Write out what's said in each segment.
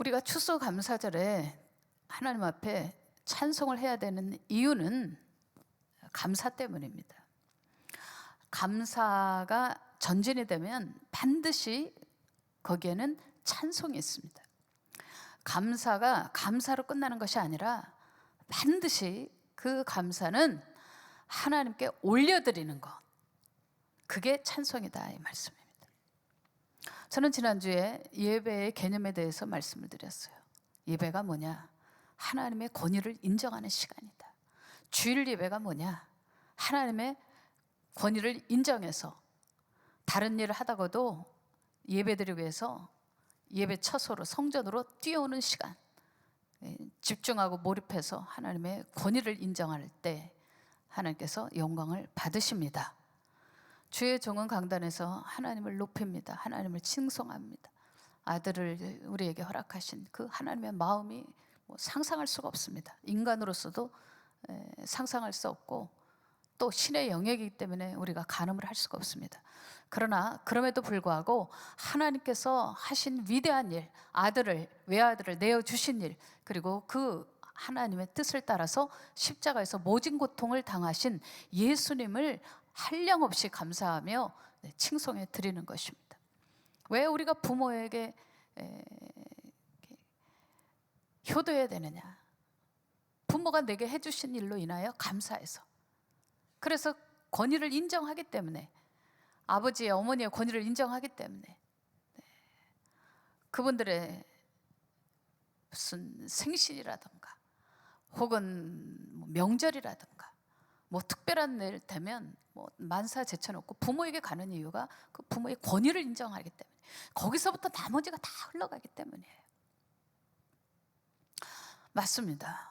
우리가 추수감사절에 하나님 앞에 찬송을 해야 되는 이유는 감사 때문입니다. 감사가 전진이 되면 반드시 거기에는 찬송이 있습니다. 감사가 감사로 끝나는 것이 아니라 반드시 그 감사는 하나님께 올려드리는 것, 그게 찬송이다 이 말씀입니다. 저는 지난주에 예배의 개념에 대해서 말씀을 드렸어요. 예배가 뭐냐? 하나님의 권위를 인정하는 시간이다. 주일 예배가 뭐냐? 하나님의 권위를 인정해서 다른 일을 하다가도 예배드리기 위해서 예배 처소로 성전으로 뛰어오는 시간, 집중하고 몰입해서 하나님의 권위를 인정할 때 하나님께서 영광을 받으십니다. 주의 종은 강단에서 하나님을 높입니다. 하나님을 칭송합니다. 아들을 우리에게 허락하신 그 하나님의 마음이 상상할 수가 없습니다. 인간으로서도 상상할 수 없고 또 신의 영역이기 때문에 우리가 가늠을 할 수가 없습니다. 그러나 그럼에도 불구하고 하나님께서 하신 위대한 일, 아들을, 외아들을 내어주신 일, 그리고 그 하나님의 뜻을 따라서 십자가에서 모진 고통을 당하신 예수님을 한량없이 감사하며 칭송해 드리는 것입니다. 왜 우리가 부모에게 효도해야 되느냐? 부모가 내게 해주신 일로 인하여 감사해서, 그래서 권위를 인정하기 때문에, 아버지의 어머니의 권위를 인정하기 때문에 그분들의 무슨 생신이라든가 혹은 명절이라든가 특별한 일 되면 만사 제쳐놓고 부모에게 가는 이유가 그 부모의 권위를 인정하기 때문에, 거기서부터 나머지가 다 흘러가기 때문이에요. 맞습니다.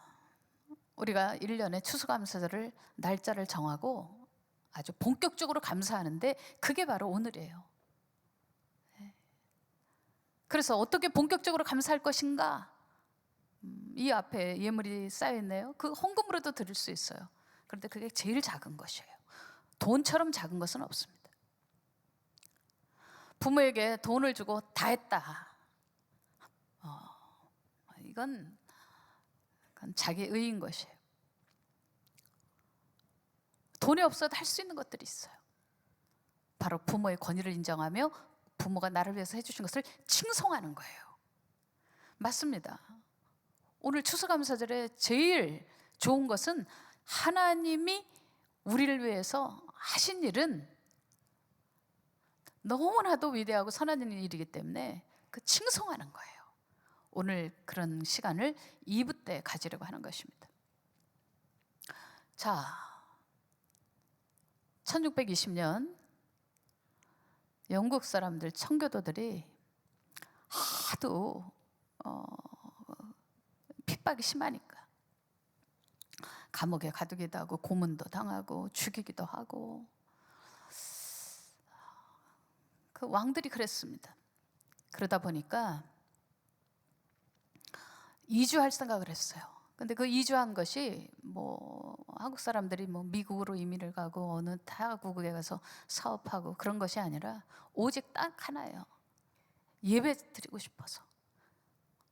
우리가 1년에 추수감사절을 날짜를 정하고 아주 본격적으로 감사하는데 그게 바로 오늘이에요. 그래서 어떻게 본격적으로 감사할 것인가? 이 앞에 예물이 쌓여있네요. 그 헌금으로도 드릴 수 있어요. 그런데 그게 제일 작은 것이에요. 돈처럼 작은 것은 없습니다. 부모에게 돈을 주고 다 했다, 이건 자기 의인 것이에요. 돈이 없어도 할 수 있는 것들이 있어요. 바로 부모의 권위를 인정하며 부모가 나를 위해서 해주신 것을 칭송하는 거예요. 맞습니다. 오늘 추수감사절에 제일 좋은 것은 하나님이 우리를 위해서 하신 일은 너무나도 위대하고 선한 일이기 때문에 그 칭송하는 거예요. 오늘 그런 시간을 2부 때 가지려고 하는 것입니다. 자, 1620년 영국 사람들, 청교도들이 하도 핍박이 심하니까 감옥에 가두기도 하고 고문도 당하고 죽이기도 하고, 그 왕들이 그랬습니다. 그러다 보니까 이주할 생각을 했어요. 근데 그 이주한 것이 한국 사람들이 미국으로 이민을 가고 어느 타국에 가서 사업하고 그런 것이 아니라 오직 딱 하나예요. 예배 드리고 싶어서,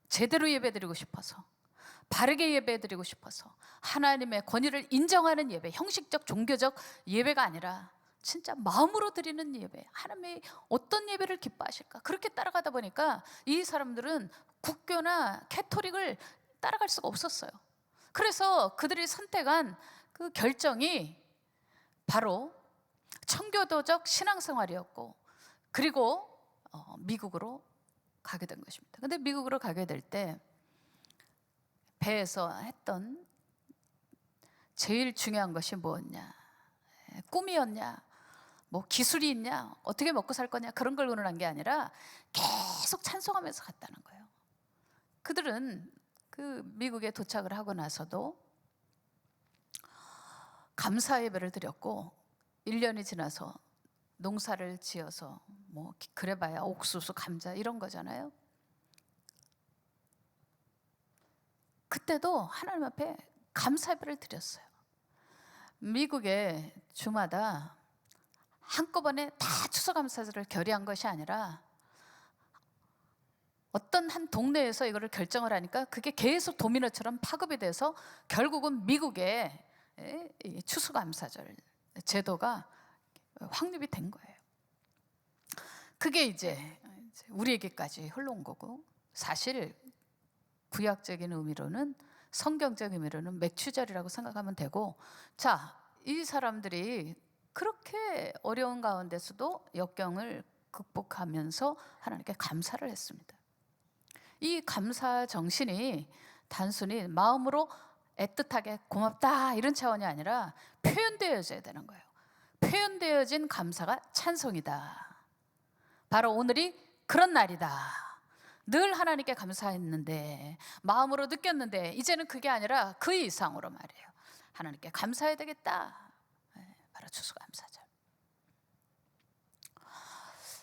제대로 예배 드리고 싶어서, 바르게 예배 드리고 싶어서, 하나님의 권위를 인정하는 예배, 형식적 종교적 예배가 아니라 진짜 마음으로 드리는 예배, 하나님이 어떤 예배를 기뻐하실까, 그렇게 따라가다 보니까 이 사람들은 국교나 캐토릭을 따라갈 수가 없었어요. 그래서 그들이 선택한 그 결정이 바로 청교도적 신앙생활이었고, 그리고 미국으로 가게 된 것입니다. 근데 미국으로 가게 될 때 배에서 했던 제일 중요한 것이 뭐였냐? 꿈이었냐? 기술이 있냐? 어떻게 먹고 살 거냐? 그런 걸 의논한 게 아니라 계속 찬송하면서 갔다는 거예요. 그들은 그 미국에 도착을 하고 나서도 감사 예배를 드렸고, 1년이 지나서 농사를 지어서 그래봐야 옥수수, 감자 이런 거잖아요. 그때도 하나님 앞에 감사 예배를 드렸어요. 미국의 주마다 한꺼번에 다 추수감사절을 결의한 것이 아니라 어떤 한 동네에서 이거를 결정을 하니까 그게 계속 도미노처럼 파급이 돼서 결국은 미국의 이 추수감사절 제도가 확립이 된 거예요. 그게 이제 우리에게까지 흘러온 거고, 사실 구약적인 의미로는, 성경적 의미로는 맥추절이라고 생각하면 되고, 자, 이 사람들이 그렇게 어려운 가운데서도 역경을 극복하면서 하나님께 감사를 했습니다. 이 감사 정신이 단순히 마음으로 애틋하게 고맙다 이런 차원이 아니라 표현되어져야 되는 거예요. 표현되어진 감사가 찬송이다. 바로 오늘이 그런 날이다. 늘 하나님께 감사했는데, 마음으로 느꼈는데, 이제는 그게 아니라 그 이상으로 말이에요. 하나님께 감사해야 되겠다. 바로 추수감사절.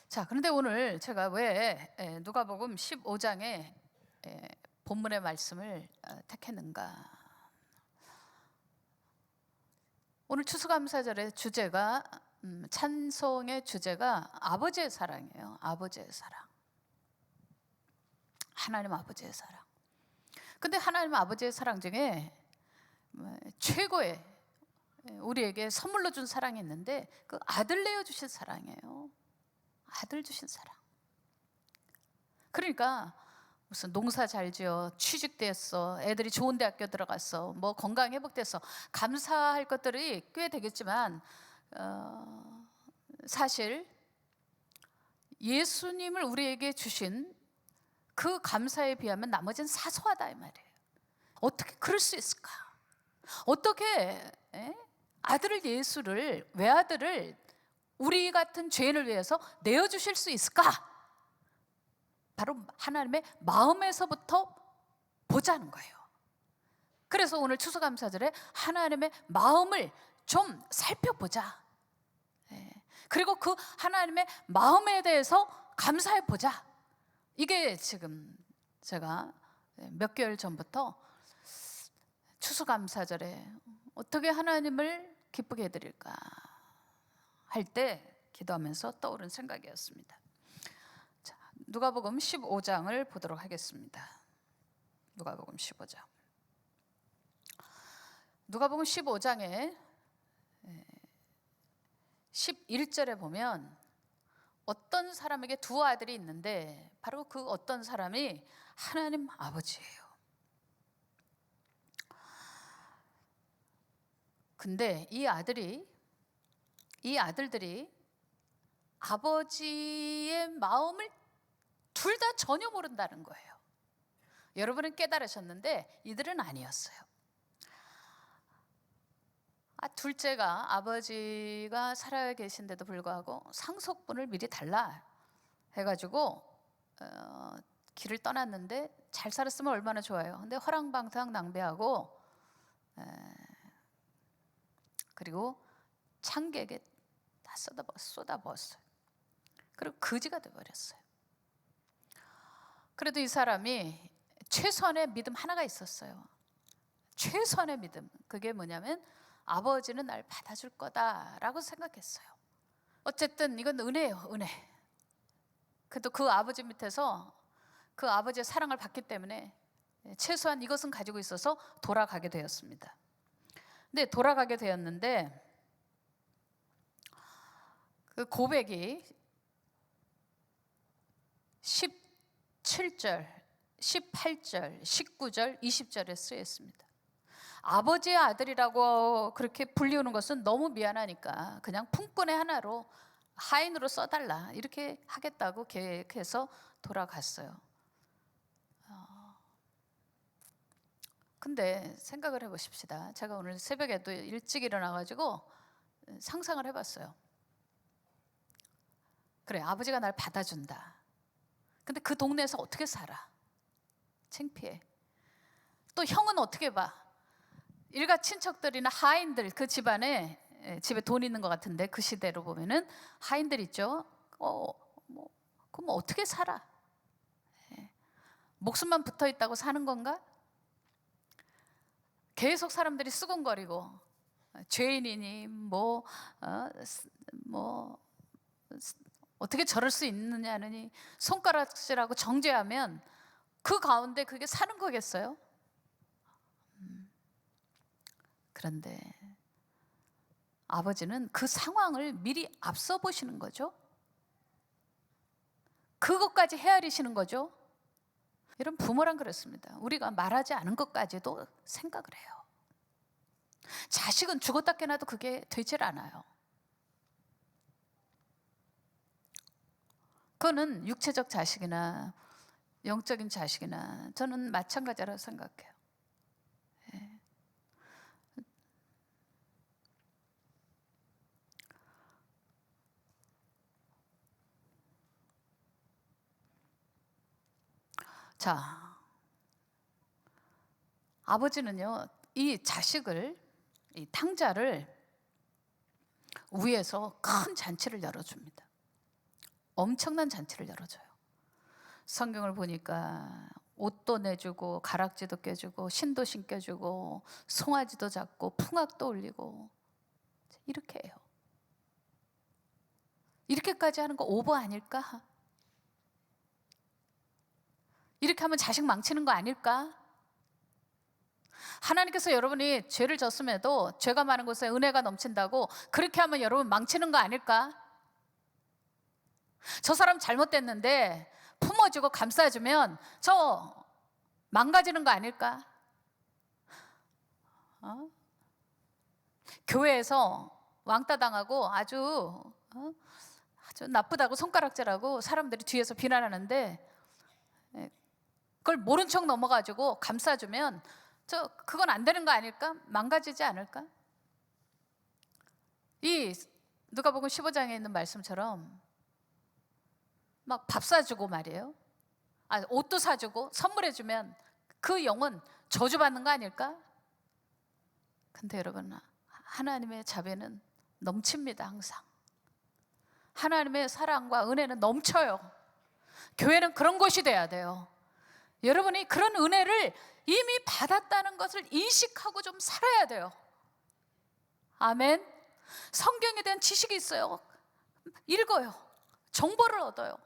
자, 그런데 오늘 제가 왜 누가복음 15장에 본문의 말씀을 택했는가? 오늘 추수감사절의 주제가, 찬송의 주제가 아버지의 사랑이에요. 아버지의 사랑. 하나님 아버지의 사랑. 근데 하나님 아버지의 사랑 중에 최고의, 우리에게 선물로 준 사랑이 있는데, 그 아들 내어주신 사랑이에요. 아들 주신 사랑. 그러니까 무슨 농사 잘 지어, 취직됐어, 애들이 좋은 대학교 들어갔어, 뭐 건강 회복됐어, 감사할 것들이 꽤 되겠지만 사실 예수님을 우리에게 주신 그 감사에 비하면 나머지는 사소하다 이 말이에요. 어떻게 그럴 수 있을까? 어떻게 아들을, 예수를, 외아들을 우리 같은 죄인을 위해서 내어주실 수 있을까? 바로 하나님의 마음에서부터 보자는 거예요. 그래서 오늘 추수감사절에 하나님의 마음을 좀 살펴보자. 그리고 그 하나님의 마음에 대해서 감사해 보자. 이게 지금 제가 몇 개월 전부터 추수감사절에 어떻게 하나님을 기쁘게 해드릴까 할 때 기도하면서 떠오른 생각이었습니다. 자, 누가복음 15장을 보도록 하겠습니다. 누가복음 15장. 누가복음 15장에 11절에 보면 어떤 사람에게 두 아들이 있는데, 바로 그 어떤 사람이 하나님 아버지예요. 근데 이 아들들이 아버지의 마음을 둘 다 전혀 모른다는 거예요. 여러분은 깨달으셨는데 이들은 아니었어요. 둘째가 아버지가 살아계신데도 불구하고 상속분을 미리 달라 해가지고 길을 떠났는데, 잘 살았으면 얼마나 좋아요. 근데 허랑방탕 낭비하고 그리고 창객에 다 쏟아부었어요. 그리고 거지가 돼버렸어요. 그래도 이 사람이 최선의 믿음 하나가 있었어요. 최선의 믿음. 그게 뭐냐면 아버지는 날 받아줄 거다라고 생각했어요. 어쨌든 이건 은혜예요, 은혜. 그래도 그 아버지 밑에서 그 아버지의 사랑을 받기 때문에 최소한 이것은 가지고 있어서 돌아가게 되었습니다. 근데 돌아가게 되었는데, 그 고백이 17절, 18절, 19절, 20절에 쓰여 있습니다. 아버지의 아들이라고 그렇게 불리우는 것은 너무 미안하니까 그냥 품꾼의 하나로, 하인으로 써달라, 이렇게 하겠다고 계획해서 돌아갔어요. 근데 생각을 해보십시다. 제가 오늘 새벽에도 일찍 일어나가지고 상상을 해봤어요. 그래, 아버지가 날 받아준다. 근데 그 동네에서 어떻게 살아? 창피해. 또 형은 어떻게 봐? 일가 친척들이나 하인들, 그 집안에, 집에 돈 있는 것 같은데, 그 시대로 보면은 하인들 있죠. 그럼 어떻게 살아? 목숨만 붙어 있다고 사는 건가? 계속 사람들이 수군거리고, 죄인이니 뭐 어떻게 저럴 수 있느냐느니 손가락질하고 정죄하면 그 가운데 그게 사는 거겠어요? 그런데 아버지는 그 상황을 미리 앞서 보시는 거죠. 그것까지 헤아리시는 거죠. 여러분, 부모란 그렇습니다. 우리가 말하지 않은 것까지도 생각을 해요. 자식은 죽었다 깨나도 그게 되질 않아요. 그거는 육체적 자식이나 영적인 자식이나 저는 마찬가지라고 생각해요. 예. 자, 아버지는요, 이 자식을, 이 탕자를 위해서 큰 잔치를 열어줍니다. 엄청난 잔치를 열어줘요. 성경을 보니까 옷도 내주고 가락지도 껴주고 신도 신겨주고 송아지도 잡고 풍악도 올리고 이렇게 해요. 이렇게까지 하는 거 오버 아닐까? 이렇게 하면 자식 망치는 거 아닐까? 하나님께서 여러분이 죄를 졌음에도 죄가 많은 곳에 은혜가 넘친다고 그렇게 하면 여러분 망치는 거 아닐까? 저 사람 잘못됐는데 품어주고 감싸주면 저 망가지는 거 아닐까? 교회에서 왕따 당하고 아주 나쁘다고 손가락질하고 사람들이 뒤에서 비난하는데 그걸 모른 척 넘어가지고 감싸주면 그건 안 되는 거 아닐까? 망가지지 않을까? 이 누가복음 15장에 있는 말씀처럼 막 밥 사주고 말이에요. 옷도 사주고 선물해주면 그 영은 저주받는 거 아닐까? 근데 여러분, 하나님의 자비는 넘칩니다. 항상 하나님의 사랑과 은혜는 넘쳐요. 교회는 그런 곳이 돼야 돼요. 여러분이 그런 은혜를 이미 받았다는 것을 인식하고 좀 살아야 돼요. 아멘. 성경에 대한 지식이 있어요. 읽어요. 정보를 얻어요.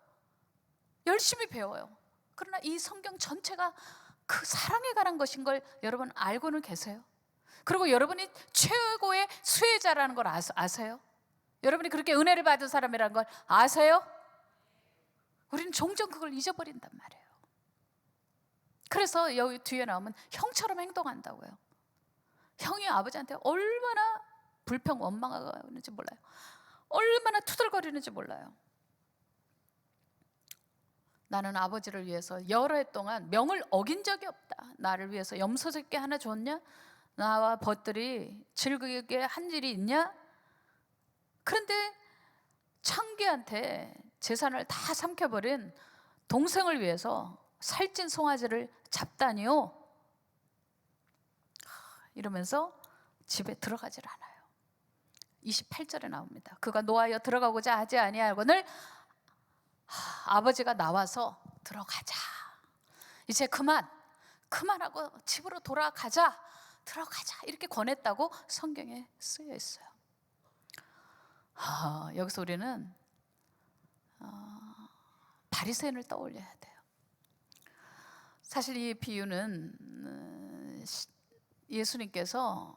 열심히 배워요. 그러나 이 성경 전체가 그 사랑에 관한 것인 걸 여러분 알고는 계세요? 그리고 여러분이 최고의 수혜자라는 걸 아세요? 여러분이 그렇게 은혜를 받은 사람이라는 걸 아세요? 우리는 종종 그걸 잊어버린단 말이에요. 그래서 여기 뒤에 나오면 형처럼 행동한다고요. 형이 아버지한테 얼마나 불평 원망하는지 몰라요. 얼마나 투덜거리는지 몰라요. 나는 아버지를 위해서 여러 해 동안 명을 어긴 적이 없다. 나를 위해서 염소 새끼 하나 줬냐? 나와 벗들이 즐기게 한 일이 있냐? 그런데 창기한테 재산을 다 삼켜버린 동생을 위해서 살찐 송아지를 잡다니요? 이러면서 집에 들어가질 않아요. 28절에 나옵니다. 그가 노하여 들어가고자 하지 아니하거늘 아버지가 나와서 들어가자. 이제 그만하고 집으로 돌아가자. 들어가자. 이렇게 권했다고 성경에 쓰여 있어요. 여기서 우리는 바리새인을 떠올려야 돼요. 사실 이 비유는 예수님께서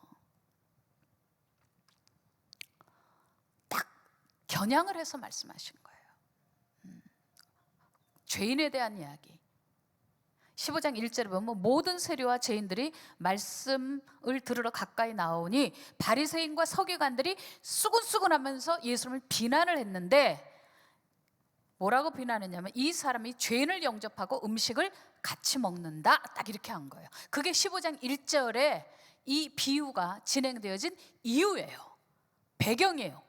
딱 겨냥을 해서 말씀하신 거예요. 죄인에 대한 이야기. 15장 1절에 보면 모든 세리와 죄인들이 말씀을 들으러 가까이 나오니 바리새인과 서기관들이 수군수군하면서 예수님을 비난을 했는데 뭐라고 비난했냐면 이 사람이 죄인을 영접하고 음식을 같이 먹는다. 딱 이렇게 한 거예요. 그게 15장 1절에 이 비유가 진행되어진 이유예요. 배경이에요.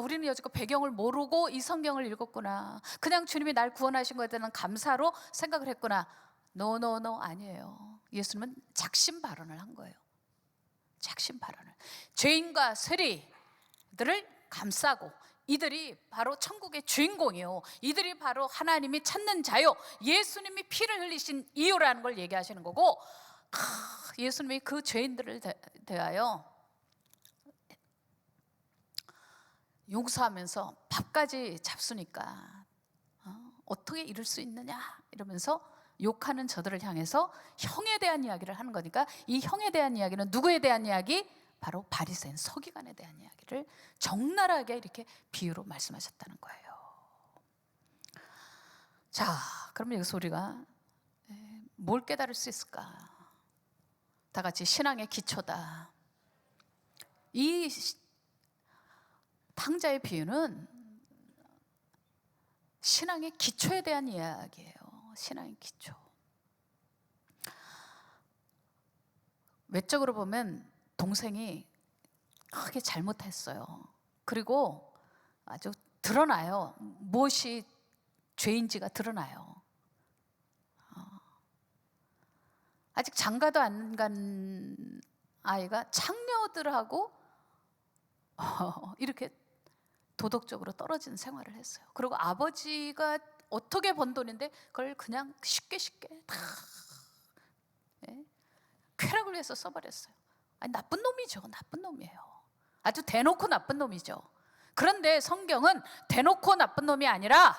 우리는 여지껏 배경을 모르고 이 성경을 읽었구나. 그냥 주님이 날 구원하신 것에 대한 감사로 생각을 했구나. 노 아니에요. 예수님은 작심 발언을 한 거예요. 작심 발언을. 죄인과 세리들을 감싸고 이들이 바로 천국의 주인공이요. 이들이 바로 하나님이 찾는 자요. 예수님이 피를 흘리신 이유라는 걸 얘기하시는 거고 예수님이 그 죄인들을 대하여 용서하면서 밥까지 잡수니까 어떻게 이럴 수 있느냐 이러면서 욕하는 저들을 향해서 형에 대한 이야기를 하는 거니까, 이 형에 대한 이야기는 누구에 대한 이야기? 바로 바리새인 서기관에 대한 이야기를 적나라하게 이렇게 비유로 말씀하셨다는 거예요. 자, 그러면 여기서 우리가 뭘 깨달을 수 있을까? 다 같이 신앙의 기초다. 이 탕자의 비유는 신앙의 기초에 대한 이야기예요. 신앙의 기초. 외적으로 보면 동생이 크게 잘못했어요. 그리고 아주 드러나요. 무엇이 죄인지가 드러나요. 아직 장가도 안 간 아이가 창녀들하고 이렇게 도덕적으로 떨어진 생활을 했어요. 그리고 아버지가 어떻게 번 돈인데 그걸 그냥 쉽게 다 쾌락을 위해서 써버렸어요. 아니, 나쁜 놈이죠. 나쁜 놈이에요. 아주 대놓고 나쁜 놈이죠. 그런데 성경은 대놓고 나쁜 놈이 아니라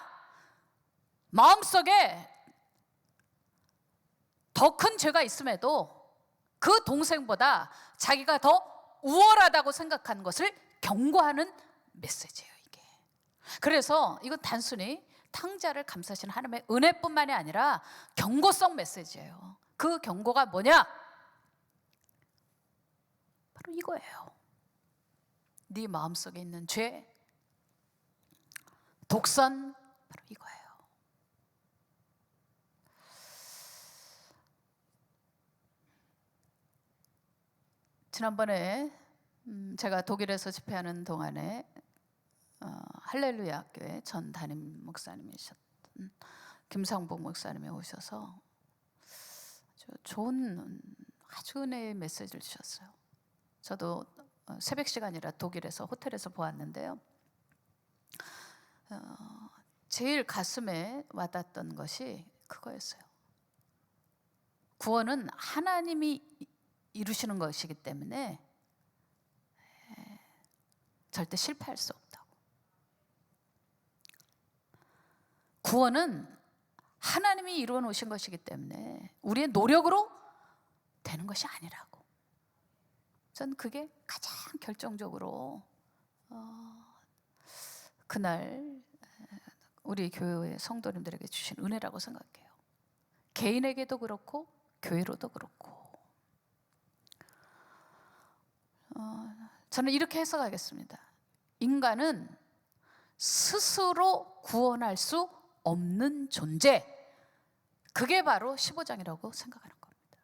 마음속에 더 큰 죄가 있음에도 그 동생보다 자기가 더 우월하다고 생각하는 것을 경고하는 메시지예요, 이게. 그래서 이건 단순히 탕자를 감싸시는 하나님의 은혜뿐만이 아니라 경고성 메시지예요. 그 경고가 뭐냐? 바로 이거예요. 네 마음속에 있는 죄, 독선, 바로 이거예요. 지난번에 제가 독일에서 집회하는 동안에 할렐루야 교회 전 담임 목사님이셨던 김상복 목사님이 오셔서 좋은 아주 은혜의 메시지를 주셨어요. 저도 새벽 시간이라 독일에서 호텔에서 보았는데요. 제일 가슴에 와닿았던 것이 그거였어요. 구원은 하나님이 이루시는 것이기 때문에 절대 실패할 수 없다고. 구원은 하나님이 이루어 놓으신 것이기 때문에 우리의 노력으로 되는 것이 아니라고. 전 그게 가장 결정적으로 그날 우리 교회 성도님들에게 주신 은혜라고 생각해요. 개인에게도 그렇고 교회로도 그렇고. 저는 이렇게 해석하겠습니다. 인간은 스스로 구원할 수 없는 존재, 그게 바로 15장이라고 생각하는 겁니다.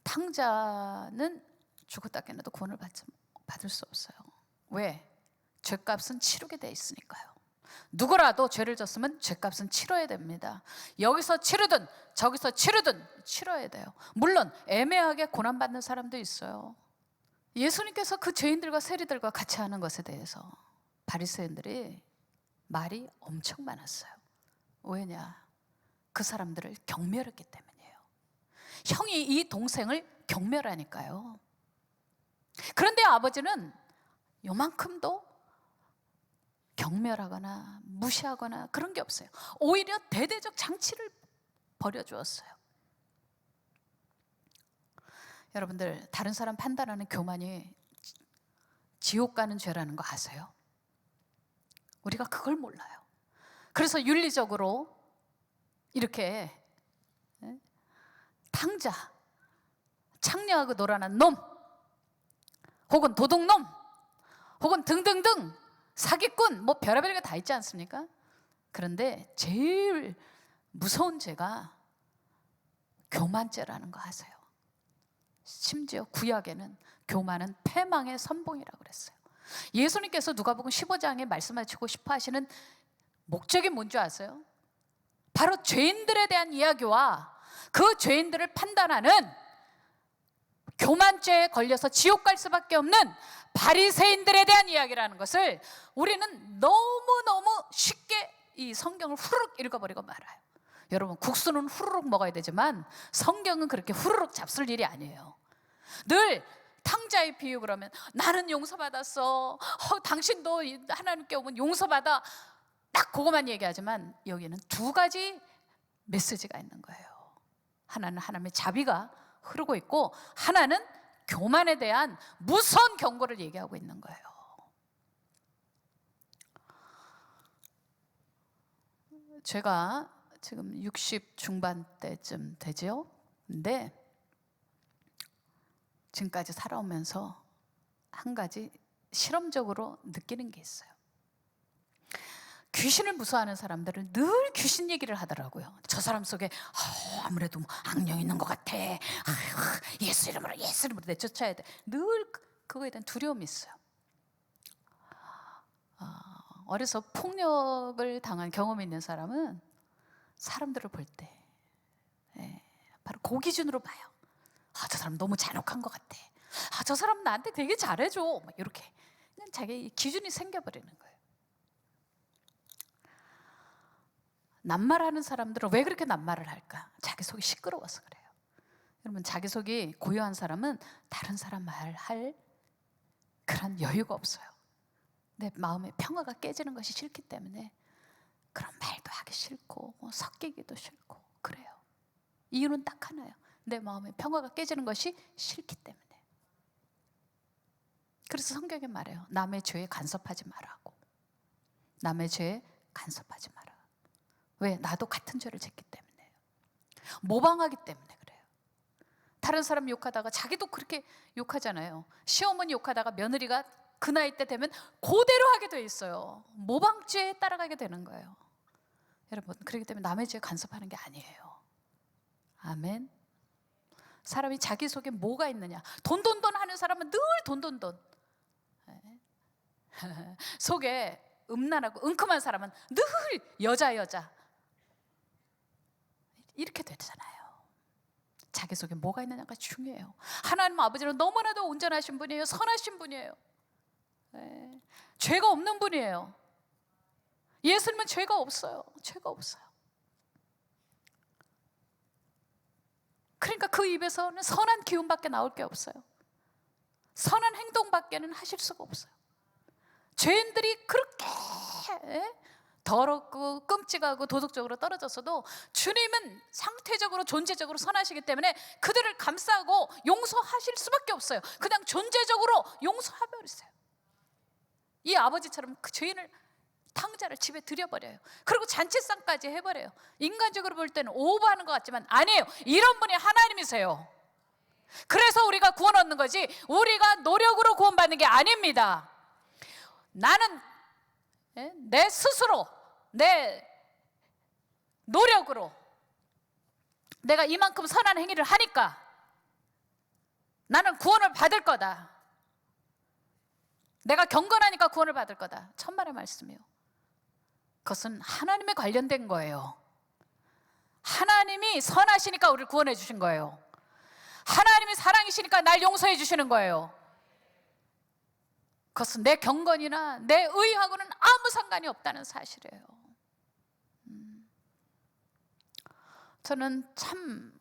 탕자는 죽었다 깨어나도 구원을 받을 수 없어요. 왜? 죄값은 치르게 돼 있으니까요. 누구라도 죄를 졌으면 죄값은 치러야 됩니다. 여기서 치르든 저기서 치르든 치러야 돼요. 물론 애매하게 고난받는 사람도 있어요. 예수님께서 그 죄인들과 세리들과 같이 하는 것에 대해서 바리새인들이 말이 엄청 많았어요. 왜냐? 그 사람들을 경멸했기 때문이에요. 형이 이 동생을 경멸하니까요. 그런데 아버지는 요만큼도 경멸하거나 무시하거나 그런 게 없어요. 오히려 대대적 장치를 벌여주었어요. 여러분들, 다른 사람 판단하는 교만이 지옥 가는 죄라는 거 아세요? 우리가 그걸 몰라요. 그래서 윤리적으로 이렇게 탕자, 창녀하고 놀아난 놈, 혹은 도둑놈, 혹은 등등등 사기꾼, 뭐 별의별 게 다 있지 않습니까? 그런데 제일 무서운 죄가 교만죄라는 거 아세요? 심지어 구약에는 교만은 패망의 선봉이라고 그랬어요. 예수님께서 누가복음 15장에 말씀하시고 싶어 하시는 목적이 뭔지 아세요? 바로 죄인들에 대한 이야기와 그 죄인들을 판단하는, 교만죄에 걸려서 지옥 갈 수밖에 없는 바리새인들에 대한 이야기라는 것을 우리는 너무너무 쉽게 이 성경을 후루룩 읽어버리고 말아요. 여러분, 국수는 후루룩 먹어야 되지만 성경은 그렇게 후루룩 잡술 일이 아니에요. 늘 탕자의 비유 그러면 나는 용서받았어. 당신도 하나님께 오면 용서받아. 딱 그것만 얘기하지만 여기는 두 가지 메시지가 있는 거예요. 하나는 하나님의 자비가 흐르고 있고, 하나는 교만에 대한 무서운 경고를 얘기하고 있는 거예요. 제가 지금 60 중반대쯤 되죠. 근데 지금까지 살아오면서 한 가지 실험적으로 느끼는 게 있어요. 귀신을 무서워하는 사람들은 늘 귀신 얘기를 하더라고요. 저 사람 속에 아무래도 악령 있는 것 같아. 예수 이름으로 내쫓아야 돼. 늘 그거에 대한 두려움이 있어요. 어려서 폭력을 당한 경험이 있는 사람은 사람들을 볼 때 바로 그 기준으로 봐요. 저 사람 너무 잔혹한 것 같아. 저 사람 나한테 되게 잘해줘. 막 이렇게 그냥 자기 기준이 생겨버리는 거예요. 낱말하는 사람들은 왜 그렇게 낱말을 할까? 자기 속이 시끄러워서 그래요. 여러분, 자기 속이 고요한 사람은 다른 사람 말할 그런 여유가 없어요. 내 마음의 평화가 깨지는 것이 싫기 때문에 그런 말도 하기 싫고 섞이기도 싫고 그래요. 이유는 딱 하나예요. 내 마음의 평화가 깨지는 것이 싫기 때문에. 그래서 성경에 말해요. 남의 죄에 간섭하지 말라고. 남의 죄에 간섭하지 마라. 왜? 나도 같은 죄를 짓기 때문에. 모방하기 때문에 그래요. 다른 사람 욕하다가 자기도 그렇게 욕하잖아요. 시어머니 욕하다가 며느리가 그 나이 때 되면 그대로 하게 돼 있어요. 모방죄에 따라가게 되는 거예요. 여러분, 그렇기 때문에 남의 죄에 간섭하는 게 아니에요. 아멘. 사람이 자기 속에 뭐가 있느냐. 돈 하는 사람은 늘 돈. 속에 음란하고 은큼한 사람은 늘 여자 이렇게 되잖아요. 자기 속에 뭐가 있느냐가 중요해요. 하나님 아버지는 너무나도 온전하신 분이에요. 선하신 분이에요. 죄가 없는 분이에요. 예수님은 죄가 없어요. 그러니까 그 입에서는 선한 기운밖에 나올 게 없어요. 선한 행동밖에는 하실 수가 없어요. 죄인들이 그렇게 더럽고 끔찍하고 도덕적으로 떨어졌어도 주님은 상태적으로 존재적으로 선하시기 때문에 그들을 감싸고 용서하실 수밖에 없어요. 그냥 존재적으로 용서해버리세요. 이 아버지처럼 그 죄인을, 탕자를 집에 들여버려요. 그리고 잔치상까지 해버려요. 인간적으로 볼 때는 오버하는 것 같지만 아니에요. 이런 분이 하나님이세요. 그래서 우리가 구원 얻는 거지 우리가 노력으로 구원받는 게 아닙니다. 나는 내 스스로 내 노력으로 내가 이만큼 선한 행위를 하니까 나는 구원을 받을 거다. 내가 경건하니까 구원을 받을 거다. 천만의 말씀이요. 그것은 하나님에 관련된 거예요. 하나님이 선하시니까 우리를 구원해 주신 거예요. 하나님이 사랑이시니까 날 용서해 주시는 거예요. 그것은 내 경건이나 내 의하고는 아무 상관이 없다는 사실이에요. 저는 참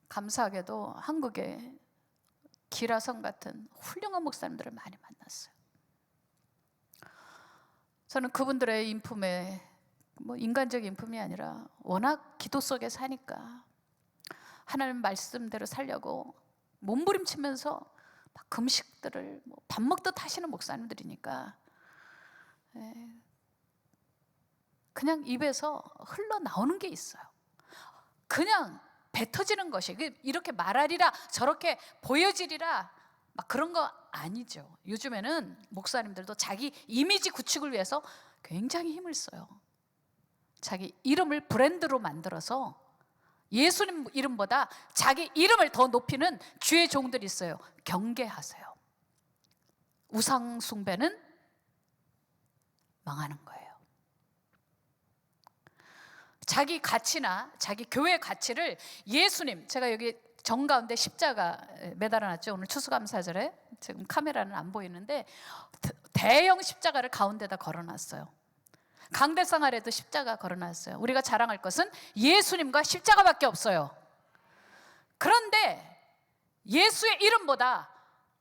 감사하게도 한국에 기라성 같은 훌륭한 목사님들을 많이 만났어요. 저는 그분들의 인품에 인간적 인품이 아니라 워낙 기도 속에 사니까 하나님 말씀대로 살려고 몸부림치면서 막 금식들을 밥 먹듯 하시는 목사님들이니까 그냥 입에서 흘러나오는 게 있어요. 그냥 뱉어지는 것이 이렇게 말하리라 저렇게 보여지리라 막 그런 거 아니죠. 요즘에는 목사님들도 자기 이미지 구축을 위해서 굉장히 힘을 써요. 자기 이름을 브랜드로 만들어서 예수님 이름보다 자기 이름을 더 높이는 주의 종들이 있어요. 경계하세요. 우상 숭배는 망하는 거예요. 자기 가치나 자기 교회 가치를 예수님, 제가 여기 정가운데 십자가 매달아놨죠. 오늘 추수감사절에 지금 카메라는 안 보이는데 대형 십자가를 가운데다 걸어놨어요. 강대상 아래도 십자가 걸어놨어요. 우리가 자랑할 것은 예수님과 십자가밖에 없어요. 그런데 예수의 이름보다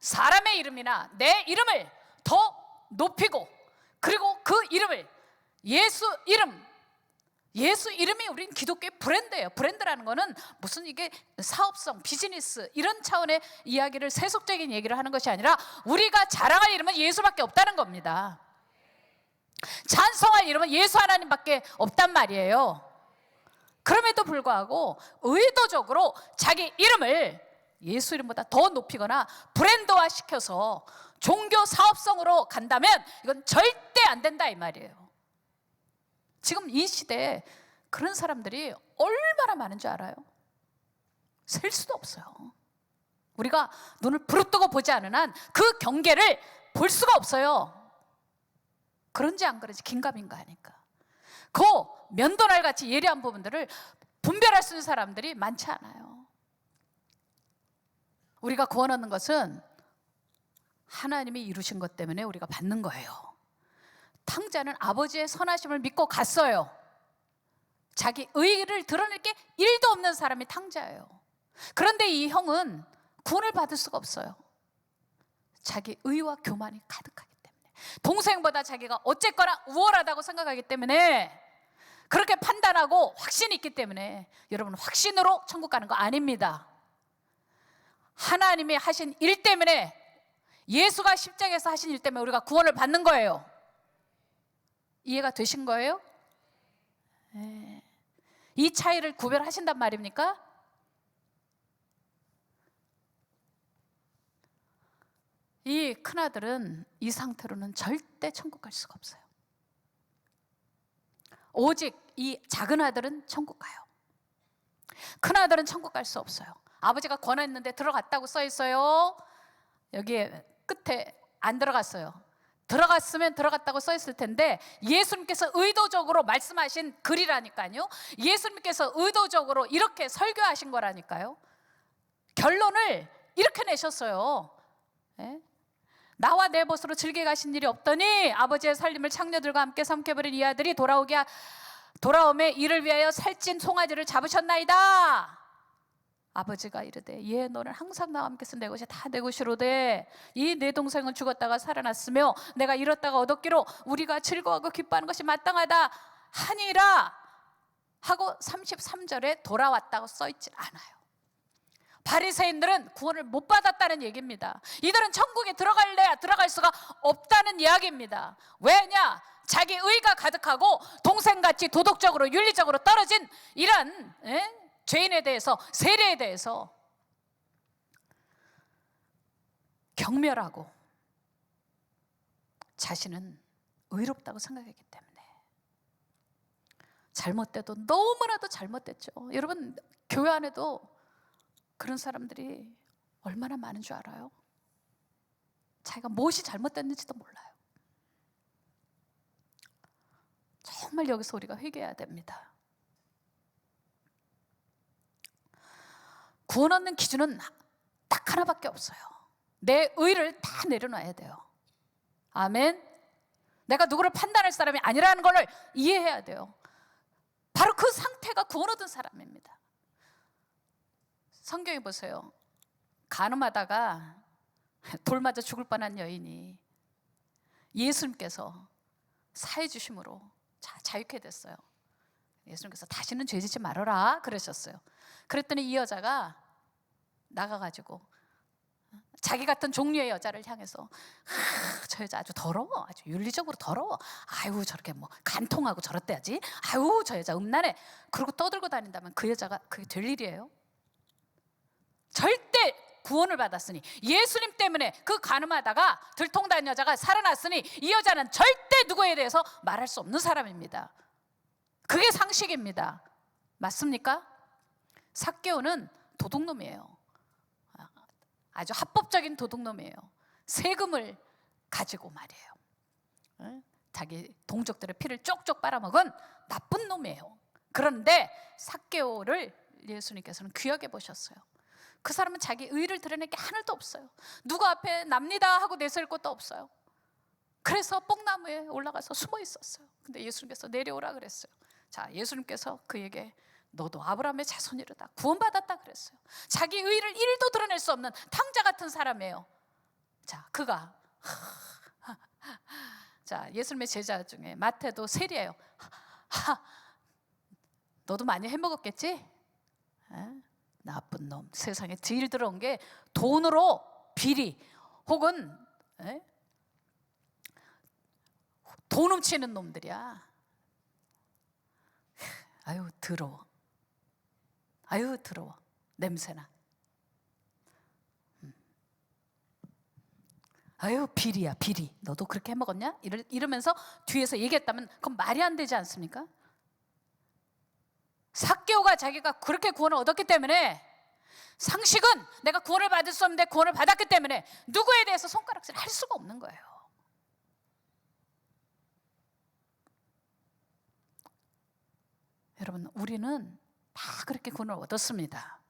사람의 이름이나 내 이름을 더 높이고, 그리고 그 이름을 예수 이름이 우린 기독교의 브랜드예요. 브랜드라는 거는 무슨 이게 사업성, 비즈니스 이런 차원의 이야기를, 세속적인 얘기를 하는 것이 아니라 우리가 자랑할 이름은 예수밖에 없다는 겁니다. 찬송할 이름은 예수 하나님밖에 없단 말이에요. 그럼에도 불구하고 의도적으로 자기 이름을 예수 이름보다 더 높이거나 브랜드화 시켜서 종교 사업성으로 간다면 이건 절대 안 된다 이 말이에요. 지금 이 시대에 그런 사람들이 얼마나 많은 줄 알아요? 셀 수도 없어요. 우리가 눈을 부릅뜨고 보지 않은 한 그 경계를 볼 수가 없어요. 그런지 안 그런지 긴가민가 하니까. 그 면도날 같이 예리한 부분들을 분별할 수 있는 사람들이 많지 않아요. 우리가 구원 얻는 것은 하나님이 이루신 것 때문에 우리가 받는 거예요. 탕자는 아버지의 선하심을 믿고 갔어요. 자기 의의를 드러낼 게 1도 없는 사람이 탕자예요. 그런데 이 형은 구원을 받을 수가 없어요. 자기 의와 교만이 가득하기 때문에, 동생보다 자기가 어쨌거나 우월하다고 생각하기 때문에, 그렇게 판단하고 확신이 있기 때문에. 여러분, 확신으로 천국 가는 거 아닙니다. 하나님이 하신 일 때문에, 예수가 십자가에서 하신 일 때문에 우리가 구원을 받는 거예요. 이해가 되신 거예요? 네. 이 차이를 구별하신단 말입니까? 이 큰아들은 이 상태로는 절대 천국 갈 수가 없어요. 오직 이 작은 아들은 천국 가요. 큰아들은 천국 갈 수 없어요. 아버지가 권했는데 들어갔다고 써 있어요. 여기에 끝에 안 들어갔어요. 들어갔으면 들어갔다고 써 있을 텐데, 예수님께서 의도적으로 말씀하신 글이라니까요. 예수님께서 의도적으로 이렇게 설교하신 거라니까요. 결론을 이렇게 내셨어요. 네? 나와 내 벗으로 즐겨 가신 일이 없더니 아버지의 살림을 창녀들과 함께 삼켜버린 이 아들이 돌아오매 이를 위하여 살찐 송아지를 잡으셨나이다. 아버지가 이르되, 예, 너는 항상 나와 함께서 내 것이 다 내 것이로되 이 내 동생은 죽었다가 살아났으며 내가 잃었다가 얻었기로 우리가 즐거워하고 기뻐하는 것이 마땅하다 하니라 하고 33절에 돌아왔다고 써있질 않아요. 바리새인들은 구원을 못 받았다는 얘기입니다. 이들은 천국에 들어갈래야 들어갈 수가 없다는 이야기입니다. 왜냐? 자기 의가 가득하고 동생같이 도덕적으로 윤리적으로 떨어진 이런 죄인에 대해서, 세례에 대해서 경멸하고 자신은 의롭다고 생각했기 때문에 잘못돼도 너무나도 잘못됐죠. 여러분, 교회 안에도 그런 사람들이 얼마나 많은 줄 알아요? 자기가 무엇이 잘못됐는지도 몰라요. 정말 여기서 우리가 회개해야 됩니다. 구원 얻는 기준은 딱 하나밖에 없어요. 내 의를 다 내려놔야 돼요. 아멘. 내가 누구를 판단할 사람이 아니라는 걸 이해해야 돼요. 바로 그 상태가 구원 얻은 사람입니다. 성경에 보세요. 간음하다가 돌 맞아 죽을 뻔한 여인이 예수님께서 사해 주심으로 자유케 됐어요. 예수님께서 다시는 죄 짓지 말아라 그러셨어요. 그랬더니 이 여자가 나가가지고 자기 같은 종류의 여자를 향해서, 저 여자 아주 더러워, 아주 윤리적으로 더러워, 아유 저렇게 뭐 간통하고 저렇대야지, 아유 저 여자 음란해, 그러고 떠들고 다닌다면 그 여자가 그게 될 일이에요? 절대. 구원을 받았으니, 예수님 때문에 그 간음하다가 들통난 여자가 살아났으니 이 여자는 절대 누구에 대해서 말할 수 없는 사람입니다. 그게 상식입니다. 맞습니까? 삭개오는 도둑놈이에요. 아주 합법적인 도둑놈이에요. 세금을 가지고 말이에요. 자기 동족들의 피를 쪽쪽 빨아먹은 나쁜 놈이에요. 그런데 삭개오를 예수님께서는 귀하게 보셨어요. 그 사람은 자기 의를 드러낼 게 하나도 없어요. 누구 앞에 납니다 하고 내세울 것도 없어요. 그래서 뽕나무에 올라가서 숨어 있었어요. 근데 예수님께서 내려오라 그랬어요. 자, 예수님께서 그에게 너도 아브라함의 자손이로다. 구원받았다 그랬어요. 자기 의를 1도 드러낼 수 없는 탕자 같은 사람이에요. 자, 그가 자, 예수님의 제자 중에 마태도 세리예요. 너도 많이 해먹었겠지? 에? 나쁜 놈. 세상에 제일 들어온 게 돈으로 비리 혹은 돈 훔치는 놈들이야. 아유 더러워. 아유 더러워. 냄새나. 아유 비리야 비리. 너도 그렇게 해먹었냐? 이러면서 뒤에서 얘기했다면 그건 말이 안 되지 않습니까? 삭개오가 자기가 그렇게 구원을 얻었기 때문에, 상식은 내가 구원을 받을 수 없는데 구원을 받았기 때문에 누구에 대해서 손가락질 할 수가 없는 거예요. 여러분, 우리는 다 그렇게 구원을 얻었습니다.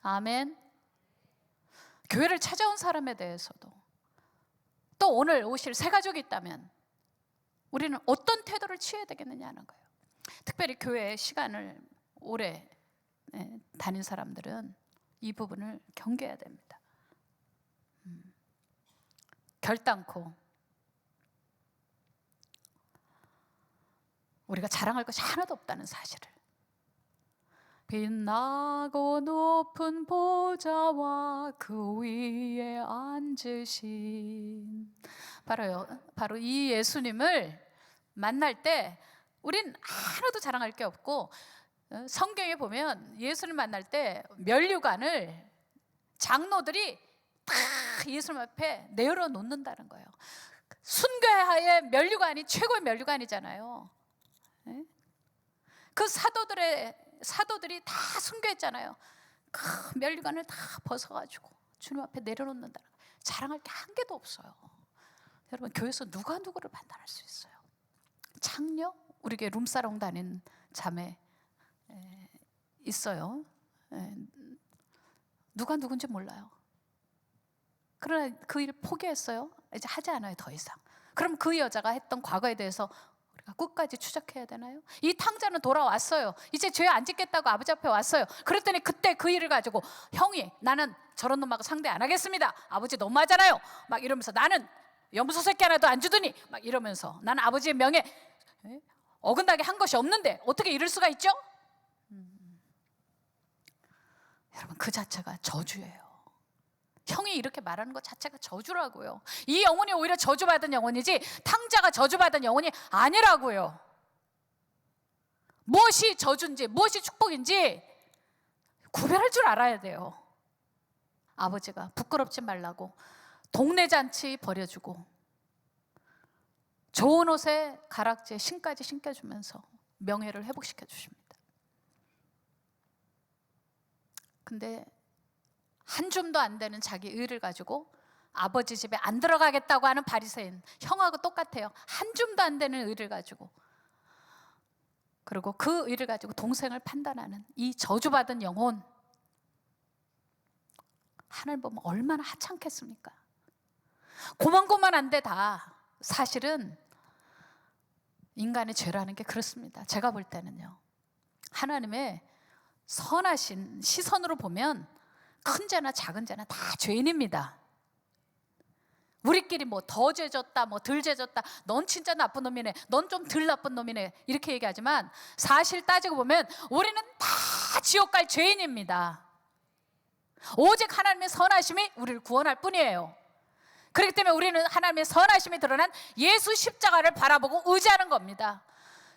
아멘. 교회를 찾아온 사람에 대해서도, 또 오늘 오실 새 가족이 있다면 우리는 어떤 태도를 취해야 되겠느냐는 거예요. 특별히 교회에 시간을 오래 다닌 사람들은 이 부분을 경계해야 됩니다. 결단코 우리가 자랑할 것이 하나도 없다는 사실을, 빛나고 높은 보좌와 그 위에 앉으신 바로 이 예수님을 만날 때 우린 하나도 자랑할 게 없고, 성경에 보면 예수님 만날 때 면류관을 장로들이 다 예수님 앞에 내려 놓는다는 거예요. 순교의 면류관이 최고의 면류관이잖아요. 그 사도들이 다 순교했잖아요. 그 면류관을 다 벗어가지고 주님 앞에 내려놓는다는 거예요. 자랑할 게 한 개도 없어요. 여러분, 교회에서 누가 누구를 판단할 수 있어요? 창녀? 우리 교회 룸사롱 다닌 자매 있어요. 누가 누군지 몰라요. 그러나 그 일 포기했어요. 이제 하지 않아요, 더 이상. 그럼 그 여자가 했던 과거에 대해서 우리가 끝까지 추적해야 되나요? 이 탕자는 돌아왔어요. 이제 죄 안 짓겠다고 아버지 앞에 왔어요. 그랬더니 그때 그 일을 가지고, 형이 나는 저런 놈하고 상대 안 하겠습니다. 아버지 너무하잖아요. 막 이러면서, 나는 염소 새끼 하나도 안 주더니 막 이러면서, 나는 아버지의 명예 어긋나게 한 것이 없는데 어떻게 이럴 수가 있죠? 여러분, 그 자체가 저주예요. 형이 이렇게 말하는 것 자체가 저주라고요. 이 영혼이 오히려 저주받은 영혼이지 탕자가 저주받은 영혼이 아니라고요. 무엇이 저주인지 무엇이 축복인지 구별할 줄 알아야 돼요. 아버지가 부끄럽지 말라고 동네 잔치 버려주고 좋은 옷에 가락지에 신까지 신겨주면서 명예를 회복시켜 주십니다. 근데 한 줌도 안 되는 자기 의를 가지고 아버지 집에 안 들어가겠다고 하는 바리새인, 형하고 똑같아요. 한 줌도 안 되는 의를 가지고, 그리고 그 의를 가지고 동생을 판단하는 이 저주받은 영혼, 하늘 보면 얼마나 하찮겠습니까? 고만고만한데 다 사실은 인간의 죄라는 게 그렇습니다. 제가 볼 때는요, 하나님의 선하신 시선으로 보면 큰 죄나 작은 죄나 다 죄인입니다. 우리끼리 뭐 더 죄졌다, 뭐 덜 죄졌다, 넌 진짜 나쁜 놈이네, 넌 좀 덜 나쁜 놈이네, 이렇게 얘기하지만 사실 따지고 보면 우리는 다 지옥 갈 죄인입니다. 오직 하나님의 선하심이 우리를 구원할 뿐이에요. 그렇기 때문에 우리는 하나님의 선하심이 드러난 예수 십자가를 바라보고 의지하는 겁니다.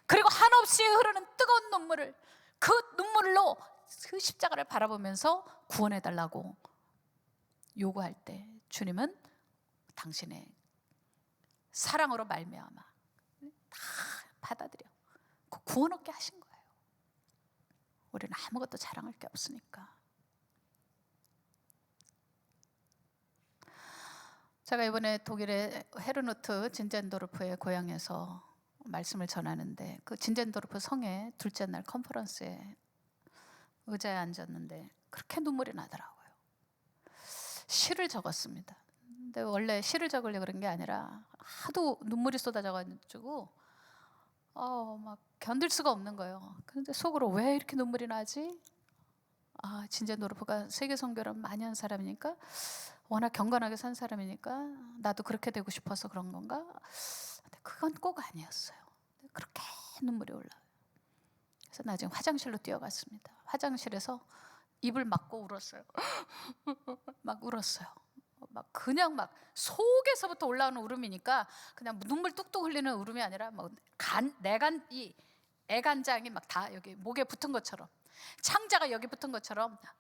그리고 한없이 흐르는 뜨거운 눈물을, 그 눈물로 그 십자가를 바라보면서 구원해달라고 요구할 때 주님은 당신의 사랑으로 말미암아 다 받아들여 그 구원 얻게 하신 거예요. 우리는 아무것도 자랑할 게 없으니까. 제가 이번에 독일의 헤르누트 진젠도르프의 고향에서 말씀을 전하는데, 그 진젠도르프 성의 둘째 날 컨퍼런스에 의자에 앉았는데 그렇게 눈물이 나더라고요. 시를 적었습니다. 근데 원래 시를 적으려고 그런 게 아니라 하도 눈물이 쏟아져가지고 막 견딜 수가 없는 거예요. 그런데 속으로 왜 이렇게 눈물이 나지? 진제 노르프가 세계 선교를 많이 한 사람이니까, 워낙 경건하게 산 사람이니까 나도 그렇게 되고 싶어서 그런 건가? 근데 그건 꼭 아니었어요. 그렇게 눈물이 올라요. 그래서 나중에 화장실로 뛰어갔습니다. 화장실에서 입을 막고 울었어요. 막 울었어요. 그냥 막 속에서부터 올라오는 울음이니까 그냥 눈물 뚝뚝 흘리는 울음이 아니라 이 애간장이 막 다 여기 목에 붙은 것처럼, 창자가 여기 붙은 것처럼 막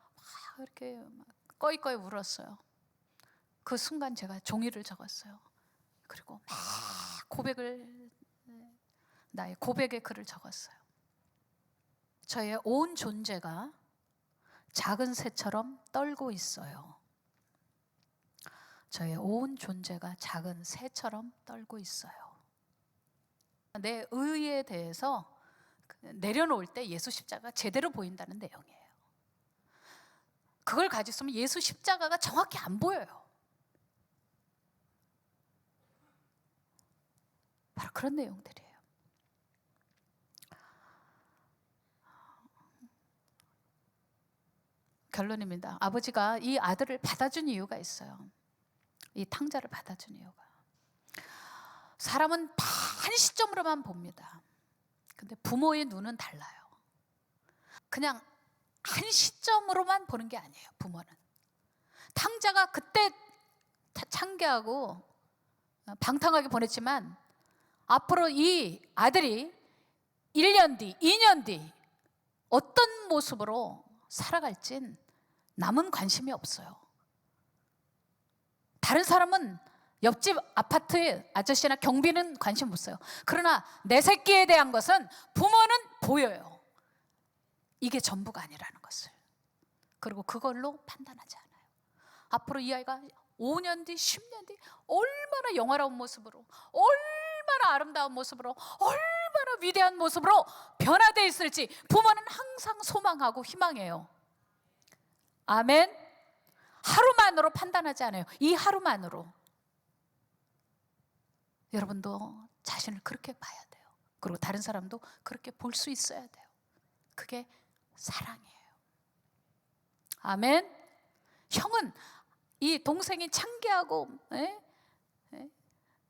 이렇게 막 꺼이꺼이 울었어요. 그 순간 제가 종이를 적었어요. 그리고 막 나의 고백의 글을 적었어요. 저의 온 존재가 작은 새처럼 떨고 있어요. 저의 온 존재가 작은 새처럼 떨고 있어요. 내 의에 대해서 내려놓을 때 예수 십자가가 제대로 보인다는 내용이에요. 그걸 가지고 있으면 예수 십자가가 정확히 안 보여요. 바로 그런 내용들이에요. 결론입니다. 아버지가 이 아들을 받아준 이유가 있어요. 이 탕자를 받아준 이유가, 사람은 한 시점으로만 봅니다. 근데 부모의 눈은 달라요. 그냥 한 시점으로만 보는 게 아니에요. 부모는 탕자가 그때 창기하고 방탕하게 보냈지만 앞으로 이 아들이 1년 뒤, 2년 뒤 어떤 모습으로 살아갈진 남은 관심이 없어요. 다른 사람은 옆집 아파트 아저씨나 경비는 관심 못 써요. 그러나 내 새끼에 대한 것은 부모는 보여요. 이게 전부가 아니라는 것을. 그리고 그걸로 판단하지 않아요. 앞으로 이 아이가 5년 뒤, 10년 뒤 얼마나 영화로운 모습으로, 얼마나 아름다운 모습으로, 얼마나 위대한 모습으로 변화되어 있을지 부모는 항상 소망하고 희망해요. 아멘. 하루만으로 판단하지 않아요. 이 하루만으로. 여러분도 자신을 그렇게 봐야 돼요. 그리고 다른 사람도 그렇게 볼 수 있어야 돼요. 그게 사랑이에요. 아멘. 형은 이 동생이 창기하고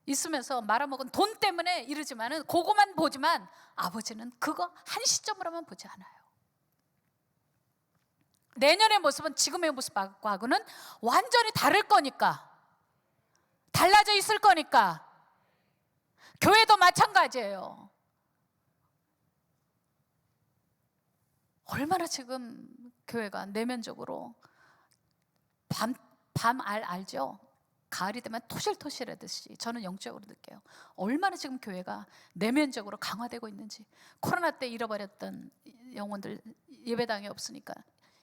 있으면서 말아먹은 돈 때문에 이러지만은 그거만 보지만 아버지는 그거 한 시점으로만 보지 않아요. 내년의 모습은 지금의 모습하고는 완전히 다를 거니까, 달라져 있을 거니까. 교회도 마찬가지예요. 얼마나 지금 교회가 내면적으로 밤 알죠? 가을이 되면 토실토실하듯이 저는 영적으로 느껴요. 얼마나 지금 교회가 내면적으로 강화되고 있는지. 코로나 때 잃어버렸던 영혼들 예배당이 없으니까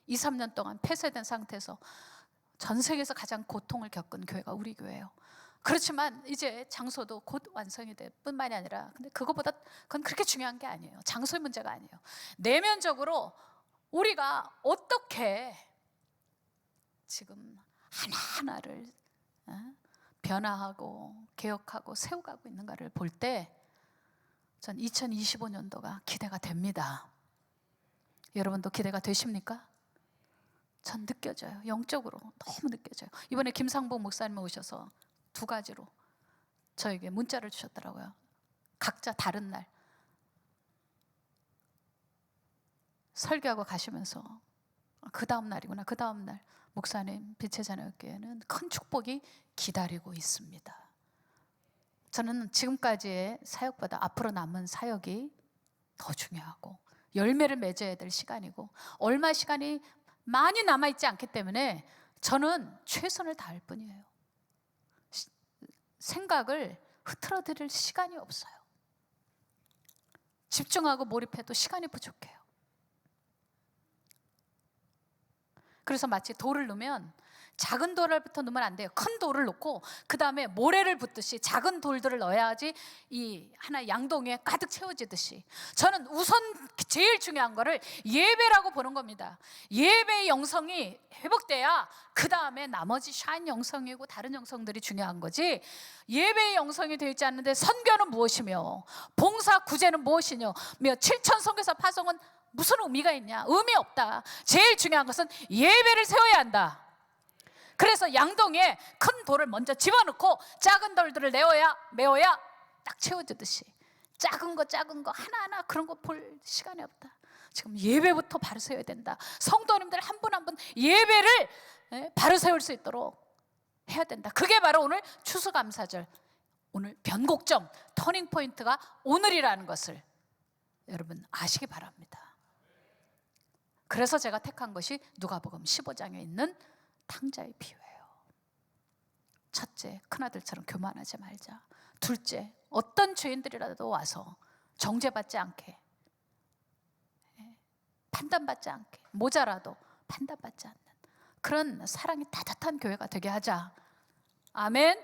2, 3년 동안 폐쇄된 상태에서 전 세계에서 가장 고통을 겪은 교회가 우리 교회예요. 그렇지만 이제 장소도 곧 완성이 될 뿐만이 아니라, 근데 그건 그렇게 중요한 게 아니에요. 장소의 문제가 아니에요. 내면적으로 우리가 어떻게 지금 하나하나를 변화하고 개혁하고 세워가고 있는가를 볼 때 전 2025년도가 기대가 됩니다. 여러분도 기대가 되십니까? 전 느껴져요. 영적으로 너무 느껴져요. 이번에 김상복 목사님 오셔서 2가지로 저에게 문자를 주셨더라고요. 각자 다른 날 설교하고 가시면서 그 다음 날이구나. 그 다음 날 목사님 빛의 자녀교회는 큰 축복이 기다리고 있습니다. 저는 지금까지의 사역보다 앞으로 남은 사역이 더 중요하고 열매를 맺어야 될 시간이고, 얼마 시간이 많이 남아있지 않기 때문에 저는 최선을 다할 뿐이에요. 생각을 흐트러뜨릴 시간이 없어요. 집중하고 몰입해도 시간이 부족해요. 그래서 마치 돌을 넣으면 작은 돌부터 넣으면 안 돼요. 큰 돌을 넣고 그 다음에 모래를 붓듯이 작은 돌들을 넣어야지 이 하나의 양동이에 가득 채워지듯이, 저는 우선 제일 중요한 거를 예배라고 보는 겁니다. 예배의 영성이 회복돼야 그 다음에 나머지 샤인 영성이고 다른 영성들이 중요한 거지, 예배의 영성이 되어 있지 않는데 선교는 무엇이며 봉사 구제는 무엇이며 7천 선교사 파송은 무슨 의미가 있냐? 의미 없다. 제일 중요한 것은 예배를 세워야 한다. 그래서 양동이에 큰 돌을 먼저 집어넣고 작은 돌들을 메워야 딱 채워지듯이, 작은 거 하나하나 그런 거 볼 시간이 없다. 지금 예배부터 바로 세워야 된다. 성도님들 한 분 한 분 예배를 바로 세울 수 있도록 해야 된다. 그게 바로 오늘 추수감사절, 오늘 변곡점, 터닝포인트가 오늘이라는 것을 여러분 아시기 바랍니다. 그래서 제가 택한 것이 누가복음 15장에 있는 탕자의 비유예요. 첫째, 큰아들처럼 교만하지 말자. 둘째, 어떤 죄인들이라도 와서 정죄받지 않게, 판단받지 않게, 모자라도 판단받지 않는 그런 사랑이 따뜻한 교회가 되게 하자. 아멘.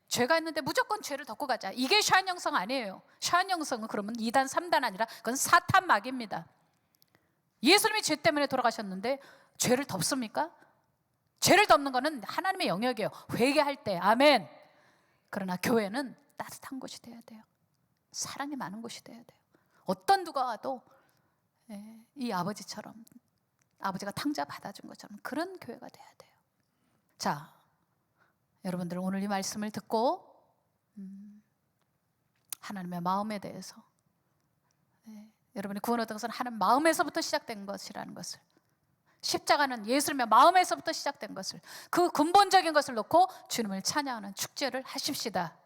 죄가 있는데 무조건 죄를 덮고 가자. 이게 샤인 영성 아니에요. 샤인 영성은 그러면 2단 3단 아니라 그건 사탄 막입니다. 예수님이 죄 때문에 돌아가셨는데 죄를 덮습니까? 죄를 덮는 것은 하나님의 영역이에요. 회개할 때. 아멘. 그러나 교회는 따뜻한 곳이 돼야 돼요. 사랑이 많은 곳이 돼야 돼요. 어떤 누가 와도 이 아버지처럼, 아버지가 탕자 받아준 것처럼 그런 교회가 돼야 돼요. 자, 여러분들 오늘 이 말씀을 듣고 하나님의 마음에 대해서, 여러분이 구원 얻은 것은 하나님 마음에서부터 시작된 것이라는 것을, 십자가는 예수님의 마음에서부터 시작된 것을, 그 근본적인 것을 놓고 주님을 찬양하는 축제를 하십시다.